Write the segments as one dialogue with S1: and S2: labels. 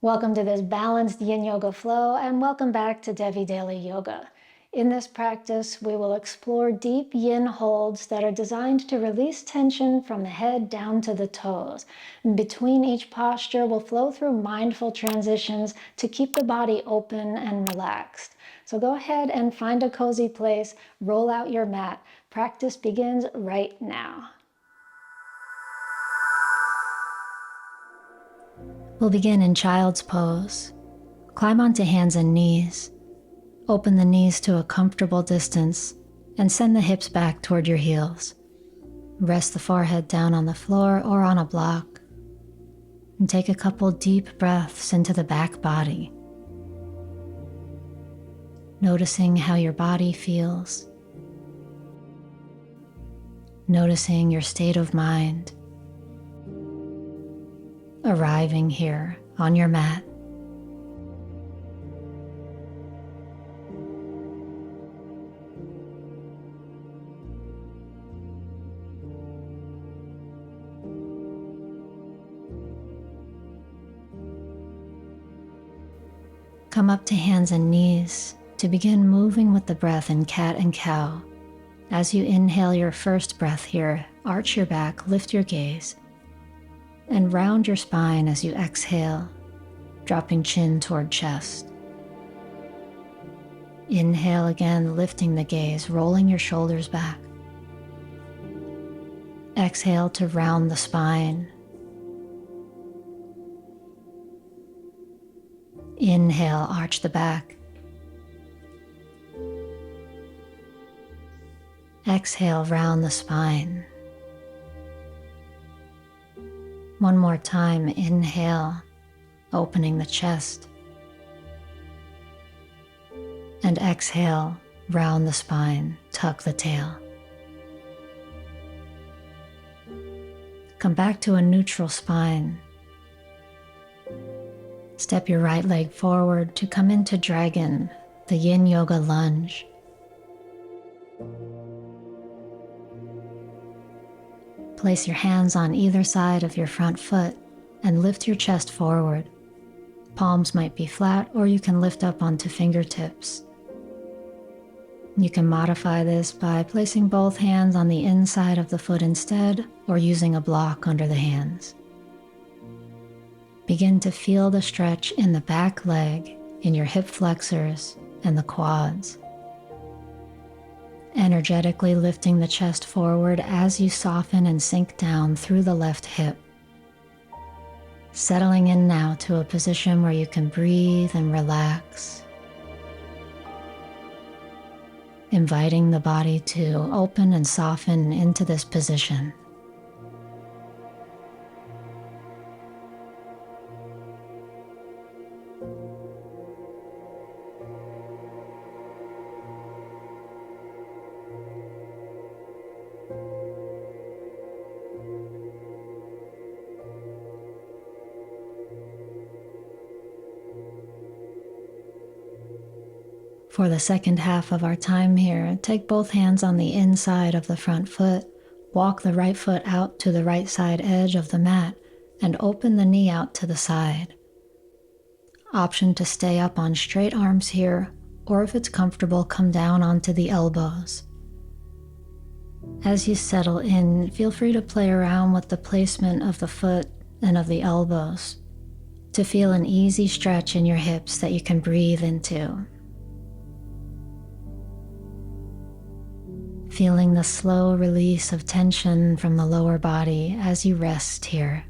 S1: Welcome to this balanced yin yoga flow and welcome back to Devi Daily Yoga. In this practice, we will explore deep yin holds that are designed to release tension from the head down to the toes. Between each posture, we'll flow through mindful transitions to keep the body open and relaxed. So go ahead and find a cozy place, roll out your mat. Practice begins right now. We'll begin in child's pose. Climb onto hands and knees. Open the knees to a comfortable distance and send the hips back toward your heels. Rest the forehead down on the floor or on a block. And take a couple deep breaths into the back body. Noticing how your body feels. Noticing your state of mind. Arriving here on your mat. Come up to hands and knees to begin moving with the breath in cat and cow. As you inhale your first breath here, arch your back, lift your gaze, and round your spine as you exhale, dropping chin toward chest. Inhale again, lifting the gaze, rolling your shoulders back. Exhale to round the spine. Inhale, arch the back. Exhale, round the spine. One more time, inhale, opening the chest. And exhale, round the spine, tuck the tail. Come back to a neutral spine. Step your right leg forward to come into dragon, the yin yoga lunge. Place your hands on either side of your front foot and lift your chest forward. Palms might be flat, or you can lift up onto fingertips. You can modify this by placing both hands on the inside of the foot instead, or using a block under the hands. Begin to feel the stretch in the back leg, in your hip flexors and the quads. Energetically lifting the chest forward as you soften and sink down through the left hip. Settling in now to a position where you can breathe and relax. Inviting the body to open and soften into this position. For the second half of our time here, take both hands on the inside of the front foot, walk the right foot out to the right side edge of the mat, and open the knee out to the side. Option to stay up on straight arms here, or if it's comfortable, come down onto the elbows. As you settle in, feel free to play around with the placement of the foot and of the elbows to feel an easy stretch in your hips that you can breathe into. Feeling the slow release of tension from the lower body as you rest here.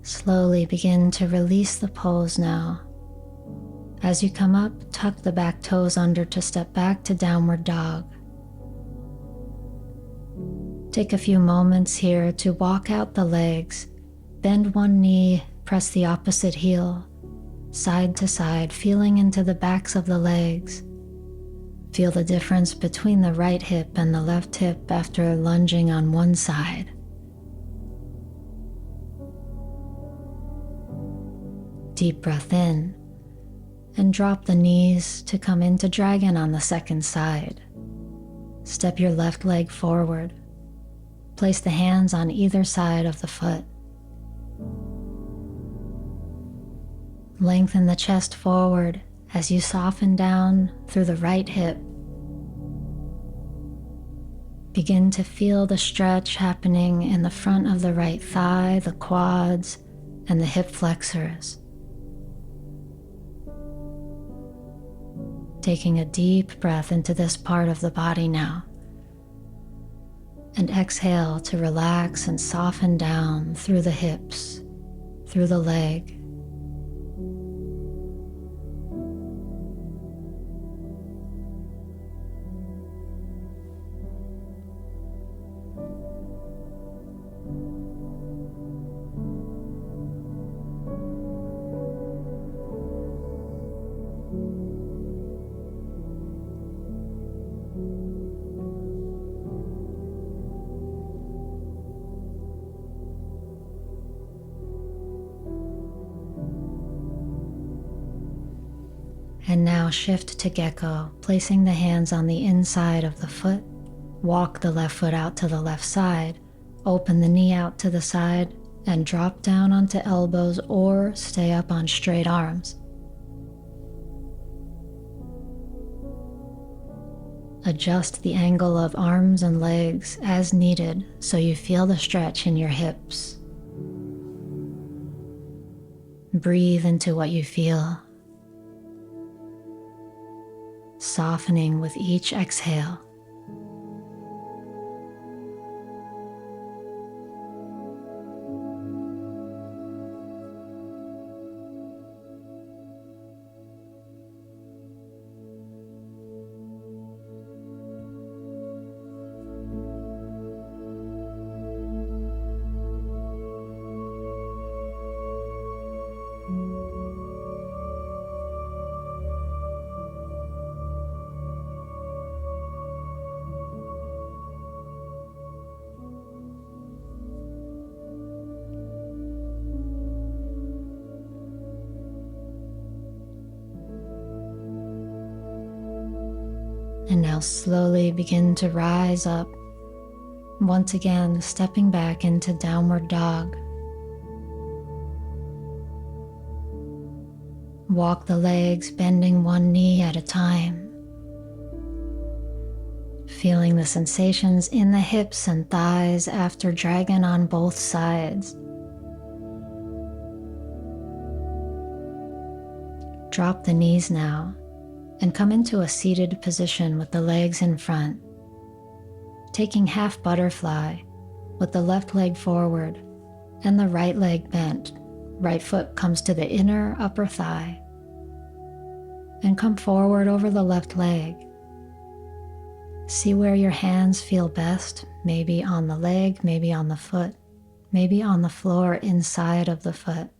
S1: Slowly begin to release the pose now. As you come up, tuck the back toes under to step back to downward dog. Take a few moments here to walk out the legs. Bend one knee, press the opposite heel, side to side, feeling into the backs of the legs. Feel the difference between the right hip and the left hip after lunging on one side. Deep breath in, and drop the knees to come into dragon on the second side. Step your left leg forward. Place the hands on either side of the foot. Lengthen the chest forward as you soften down through the right hip. Begin to feel the stretch happening in the front of the right thigh, the quads, and the hip flexors. Taking a deep breath into this part of the body now. And exhale to relax and soften down through the hips, through the leg. And now shift to Gecko, placing the hands on the inside of the foot. Walk the left foot out to the left side, open the knee out to the side, and drop down onto elbows or stay up on straight arms. Adjust the angle of arms and legs as needed so you feel the stretch in your hips. Breathe into what you feel, softening with each exhale. And now slowly begin to rise up, once again stepping back into downward dog. Walk the legs, bending one knee at a time. Feeling the sensations in the hips and thighs after dragon on both sides. Drop the knees now and come into a seated position with the legs in front. Taking half butterfly with the left leg forward and the right leg bent. Right foot comes to the inner upper thigh. And come forward over the left leg. See where your hands feel best, maybe on the leg, maybe on the foot, maybe on the floor inside of the foot.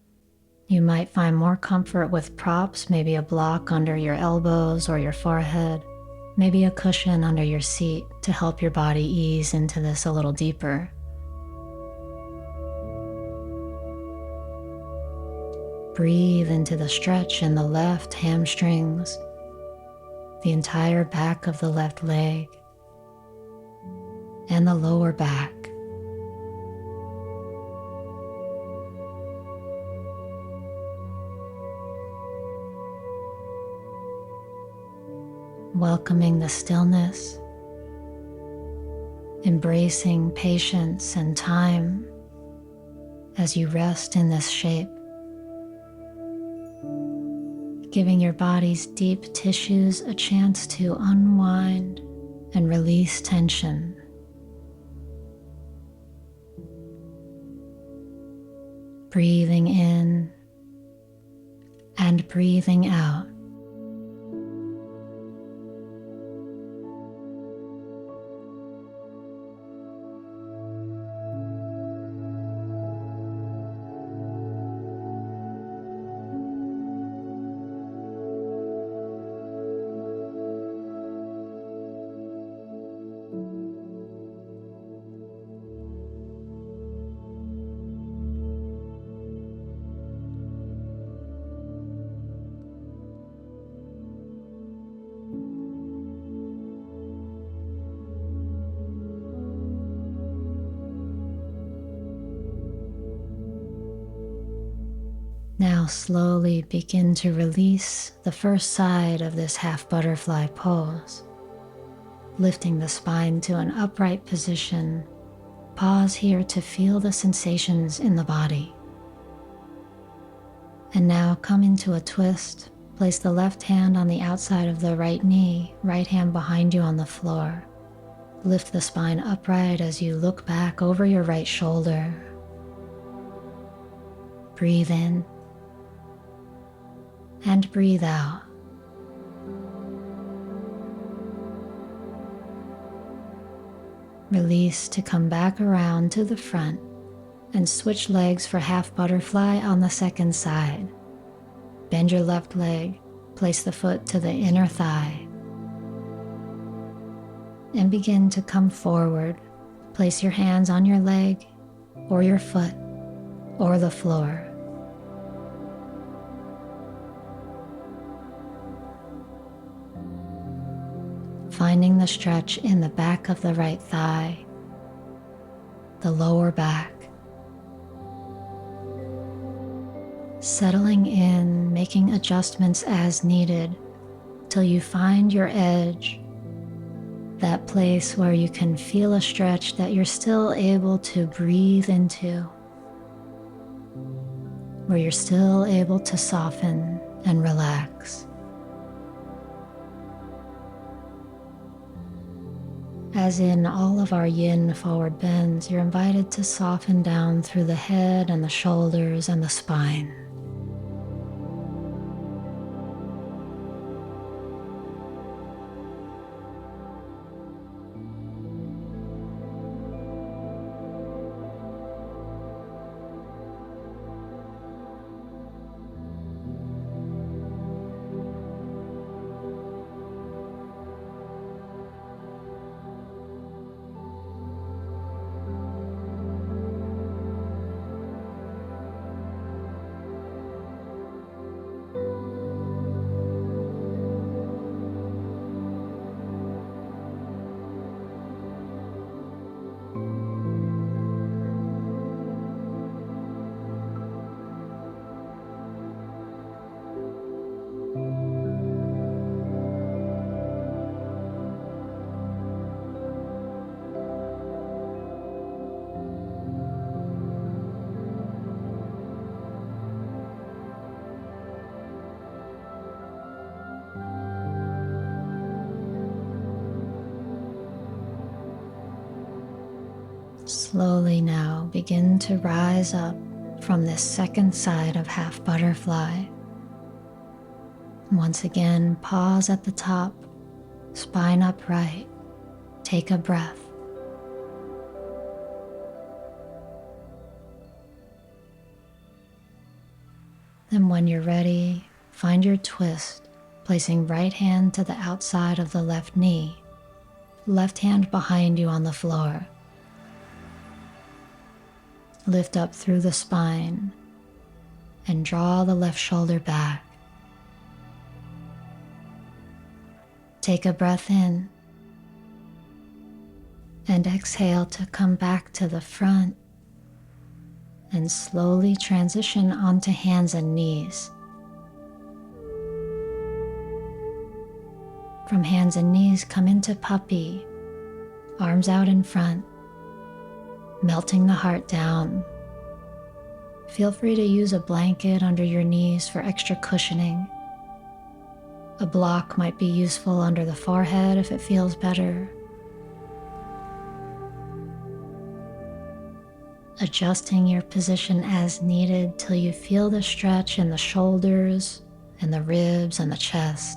S1: You might find more comfort with props, maybe a block under your elbows or your forehead, maybe a cushion under your seat to help your body ease into this a little deeper. Breathe into the stretch in the left hamstrings, the entire back of the left leg, and the lower back. Welcoming the stillness, embracing patience and time as you rest in this shape, giving your body's deep tissues a chance to unwind and release tension. Breathing in and breathing out. Now slowly begin to release the first side of this half butterfly pose. Lifting the spine to an upright position, pause here to feel the sensations in the body. And now come into a twist. Place the left hand on the outside of the right knee, right hand behind you on the floor. Lift the spine upright as you look back over your right shoulder. Breathe in and breathe out. Release to come back around to the front and switch legs for half butterfly on the second side. Bend your left leg, place the foot to the inner thigh, and begin to come forward. Place your hands on your leg or your foot or the floor. Finding the stretch in the back of the right thigh, the lower back. Settling in, making adjustments as needed till you find your edge, that place where you can feel a stretch that you're still able to breathe into, where you're still able to soften and relax. As in all of our yin forward bends, you're invited to soften down through the head and the shoulders and the spine. Slowly now begin to rise up from this second side of half butterfly. Once again, pause at the top, spine upright, take a breath. Then when you're ready, find your twist, placing right hand to the outside of the left knee, left hand behind you on the floor. Lift up through the spine and draw the left shoulder back. Take a breath in and exhale to come back to the front and slowly transition onto hands and knees. From hands and knees, come into puppy, arms out in front, melting the heart down. Feel free to use a blanket under your knees for extra cushioning. A block might be useful under the forehead if it feels better. Adjusting your position as needed till you feel the stretch in the shoulders and the ribs and the chest.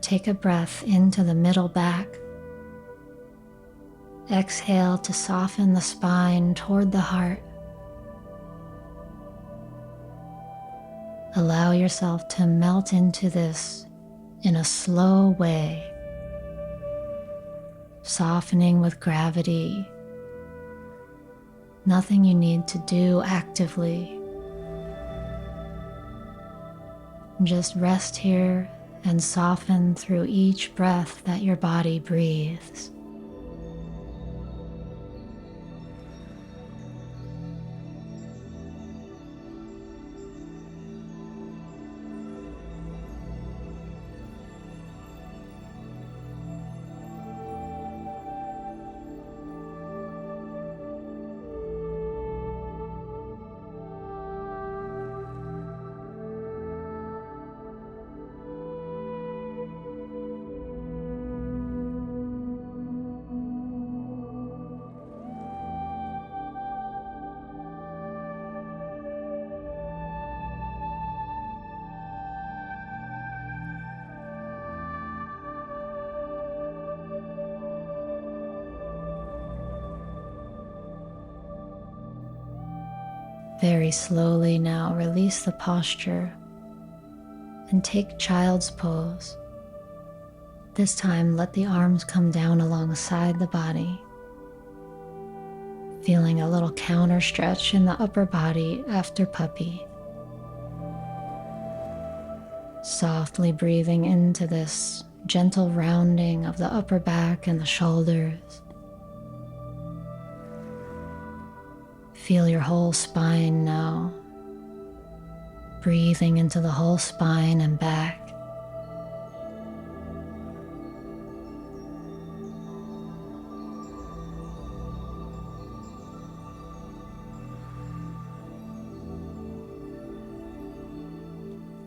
S1: Take a breath into the middle back. Exhale to soften the spine toward the heart. Allow yourself to melt into this in a slow way, softening with gravity. Nothing you need to do actively. Just rest here and soften through each breath that your body breathes. Very slowly now, release the posture and take child's pose. This time, let the arms come down alongside the body, feeling a little counter stretch in the upper body after puppy. Softly breathing into this gentle rounding of the upper back and the shoulders. Feel your whole spine now. Breathing into the whole spine and back.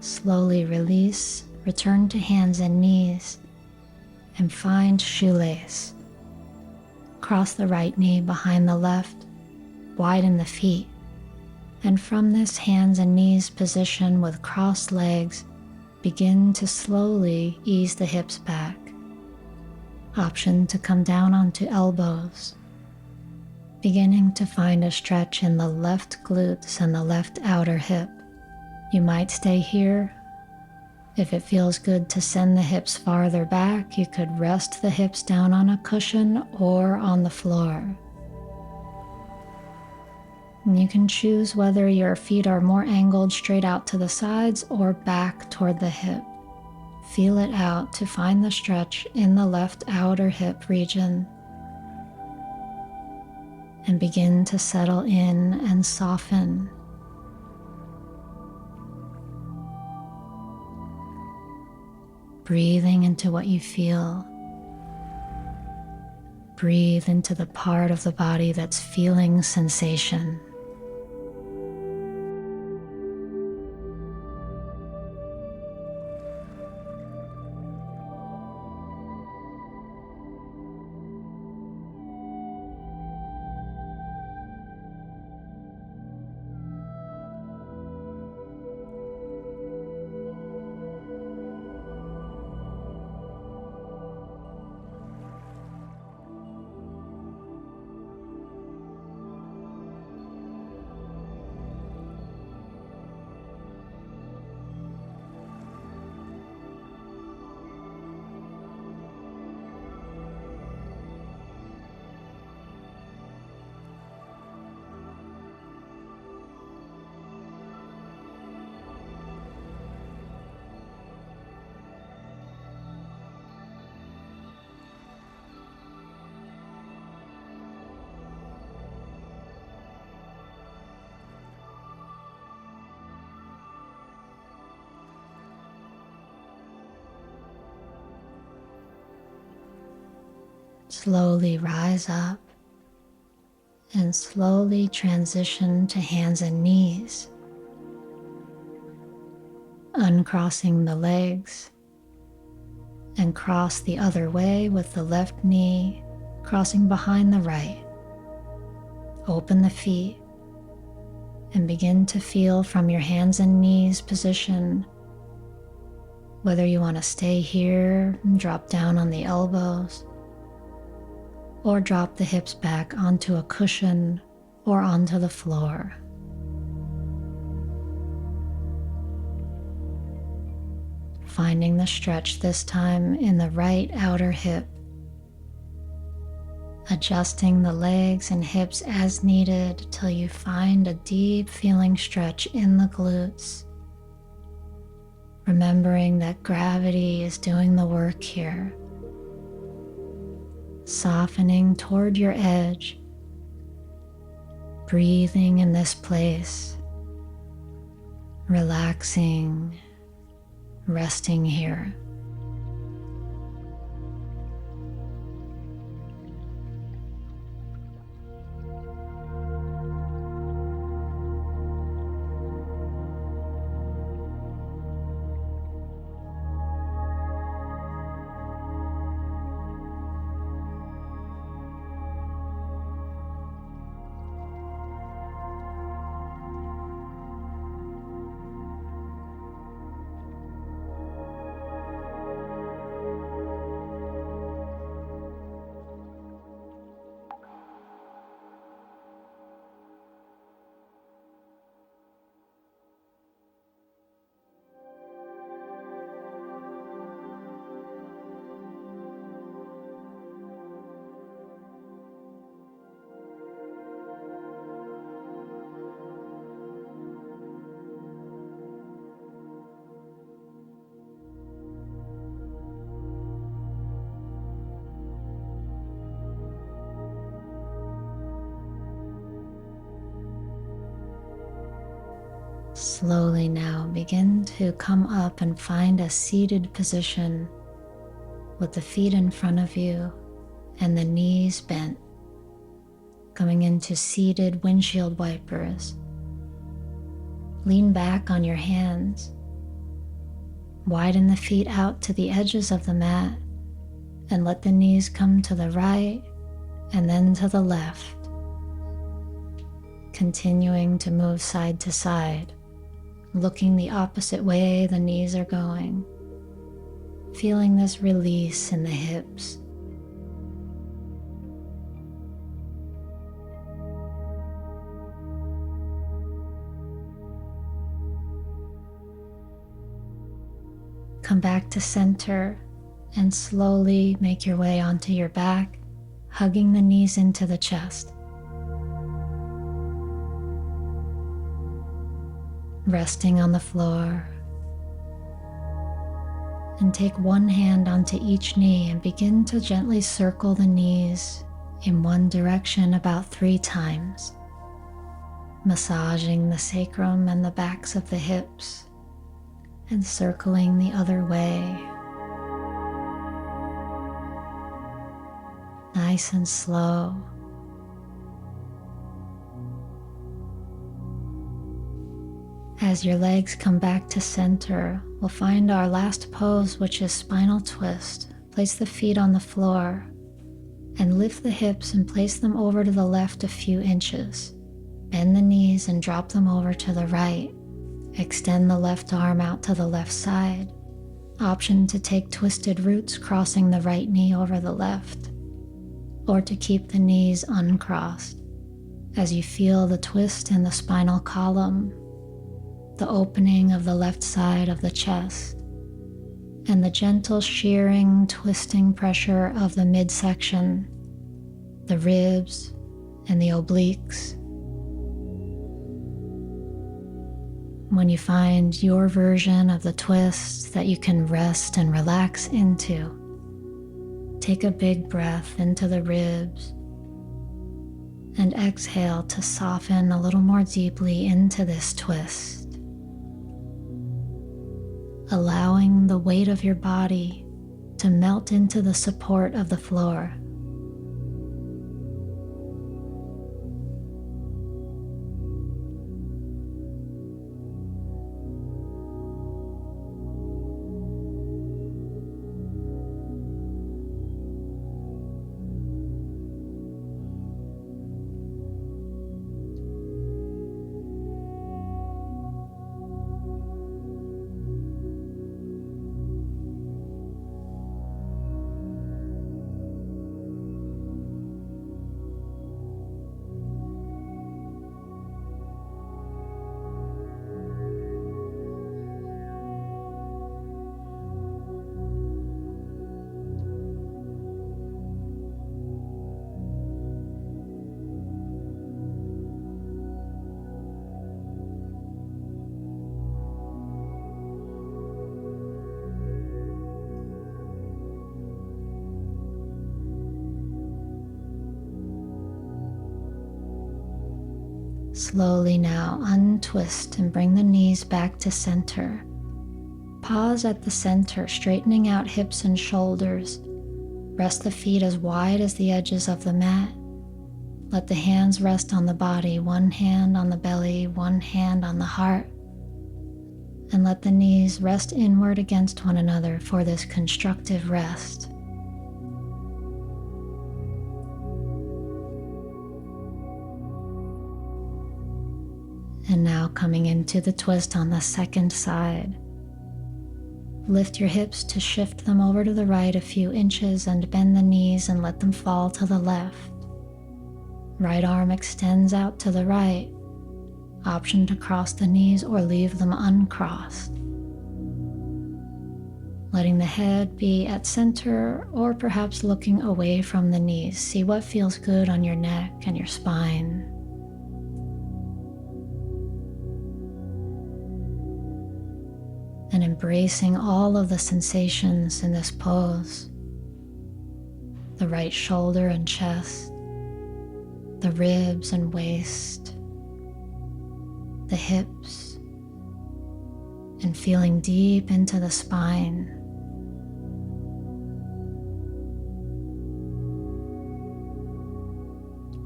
S1: Slowly release, return to hands and knees, and find shoelace. Cross the right knee behind the left, widen the feet, and from this hands and knees position with crossed legs, begin to slowly ease the hips back. Option to come down onto elbows, beginning to find a stretch in the left glutes and the left outer hip. You might stay here. If it feels good to send the hips farther back, you could rest the hips down on a cushion or on the floor. And you can choose whether your feet are more angled straight out to the sides or back toward the hip. Feel it out to find the stretch in the left outer hip region. And begin to settle in and soften. Breathing into what you feel. Breathe into the part of the body that's feeling sensation. Slowly rise up and slowly transition to hands and knees, uncrossing the legs, and cross the other way with the left knee crossing behind the right. Open the feet and begin to feel from your hands and knees position whether you want to stay here and drop down on the elbows, or drop the hips back onto a cushion or onto the floor. Finding the stretch this time in the right outer hip. Adjusting the legs and hips as needed till you find a deep feeling stretch in the glutes. Remembering that gravity is doing the work here. Softening toward your edge, breathing in this place, relaxing, resting here. Slowly now begin to come up and find a seated position with the feet in front of you and the knees bent, coming into seated windshield wipers. Lean back on your hands. Widen the feet out to the edges of the mat and let the knees come to the right and then to the left. Continuing to move side to side, looking the opposite way the knees are going. Feeling this release in the hips. Come back to center and slowly make your way onto your back, hugging the knees into the chest. Resting on the floor. And take one hand onto each knee and begin to gently circle the knees in one direction about 3 times, massaging the sacrum and the backs of the hips, and circling the other way. Nice and slow. As your legs come back to center, we'll find our last pose, which is spinal twist. Place the feet on the floor and lift the hips and place them over to the left a few inches. Bend the knees and drop them over to the right. Extend the left arm out to the left side. Option to take twisted roots, crossing the right knee over the left, or to keep the knees uncrossed as you feel the twist in the spinal column, the opening of the left side of the chest, and the gentle shearing, twisting pressure of the midsection, the ribs, and the obliques. When you find your version of the twist that you can rest and relax into, take a big breath into the ribs and exhale to soften a little more deeply into this twist, allowing the weight of your body to melt into the support of the floor. Slowly now untwist and bring the knees back to center. Pause at the center, straightening out hips and shoulders. Rest the feet as wide as the edges of the mat. Let the hands rest on the body, one hand on the belly, one hand on the heart. And let the knees rest inward against one another for this constructive rest. And now coming into the twist on the second side. Lift your hips to shift them over to the right a few inches and bend the knees and let them fall to the left. Right arm extends out to the right. Option to cross the knees or leave them uncrossed. Letting the head be at center or perhaps looking away from the knees. See what feels good on your neck and your spine. And embracing all of the sensations in this pose. The right shoulder and chest, the ribs and waist, the hips and feeling deep into the spine.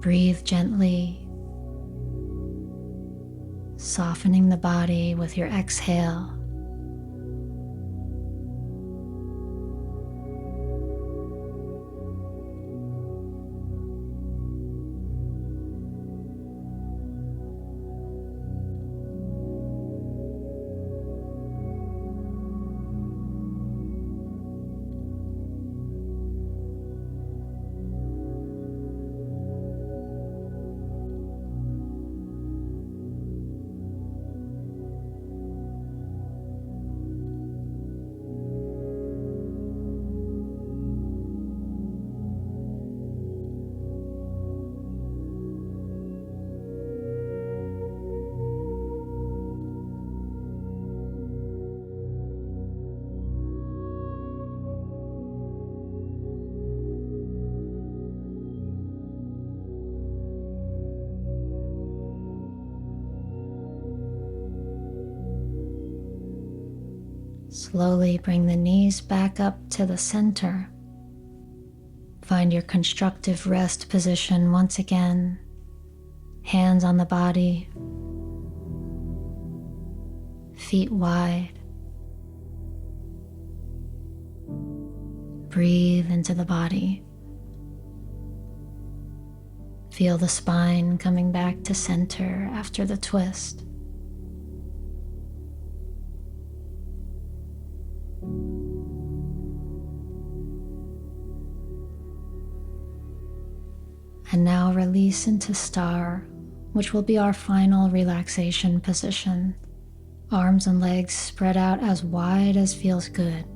S1: Breathe gently, softening the body with your exhale. Slowly bring the knees back up to the center. Find your constructive rest position once again. Hands on the body, feet wide. Breathe into the body. Feel the spine coming back to center after the twist. And now release into star, which will be our final relaxation position. Arms and legs spread out as wide as feels good.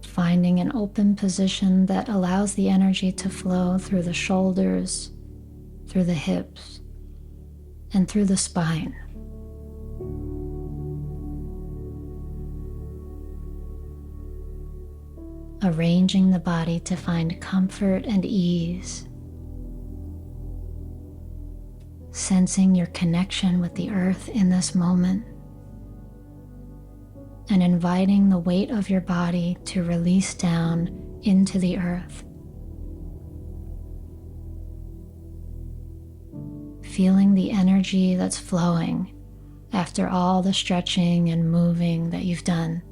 S1: Finding an open position that allows the energy to flow through the shoulders, through the hips, and through the spine. Arranging the body to find comfort and ease. Sensing your connection with the earth in this moment. And inviting the weight of your body to release down into the earth. Feeling the energy that's flowing after all the stretching and moving that you've done.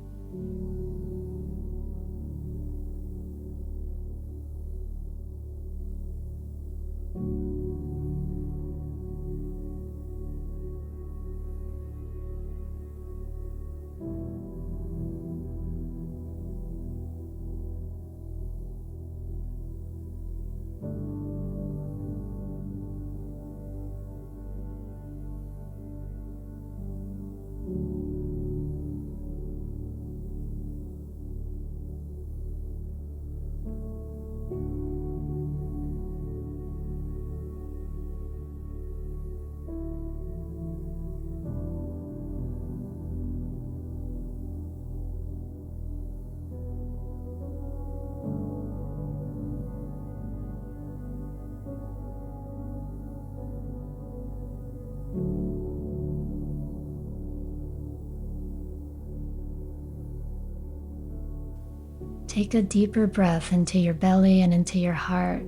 S1: Take a deeper breath into your belly and into your heart.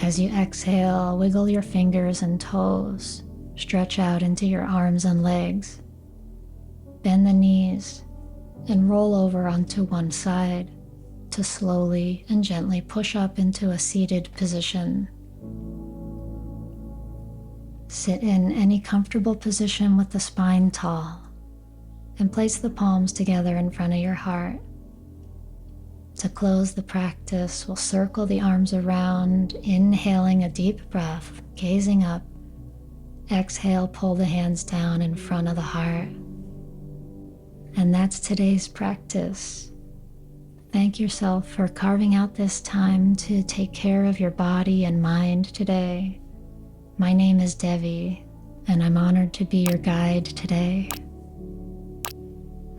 S1: As you exhale, wiggle your fingers and toes. Stretch out into your arms and legs. Bend the knees and roll over onto one side to slowly and gently push up into a seated position. Sit in any comfortable position with the spine tall and place the palms together in front of your heart. To close the practice, we'll circle the arms around, inhaling a deep breath, gazing up. Exhale, pull the hands down in front of the heart. And that's today's practice. Thank yourself for carving out this time to take care of your body and mind today. My name is Devi, and I'm honored to be your guide today.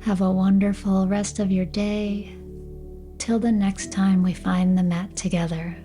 S1: Have a wonderful rest of your day. Till the next time we find the mat together.